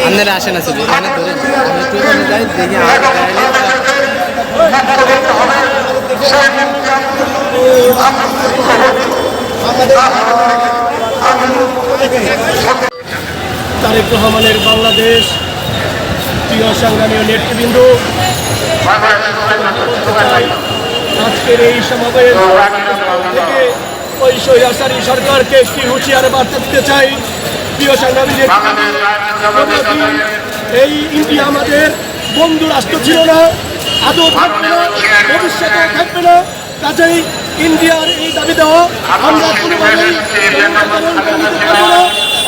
আপনারা আসেন আছে এখানে ধরেন আমি একটু ওখানে যাই দেখি তারেক রহমানের বাংলাদেশ প্রিয় সংগ্রামী নেতৃবৃন্দ, আজকের এই সমাবেশ থেকে ওই স্বৈরাচারী সরকারকে একটি হুঁশিয়ার বার্তা দিতে চাই। প্রিয় সংগ্রামী এই ইন্ডিয়া আমাদের বন্ধু রাষ্ট্র ছিল না, আদৌ থাকবে না, ভবিষ্যতেও থাকবে না। কাজেই ইন্ডিয়ার এই দাবি দেওয়া আমরা কোনোভাবেই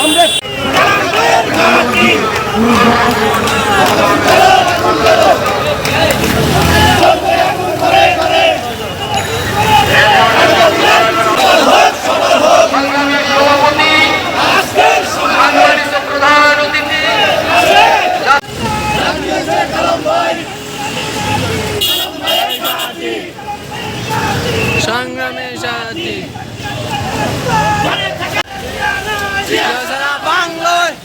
আমরা সংগ্রামের সাথী বাংলায়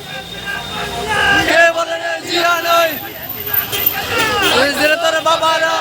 কে বলে জিয়া নয় তোর বাবারা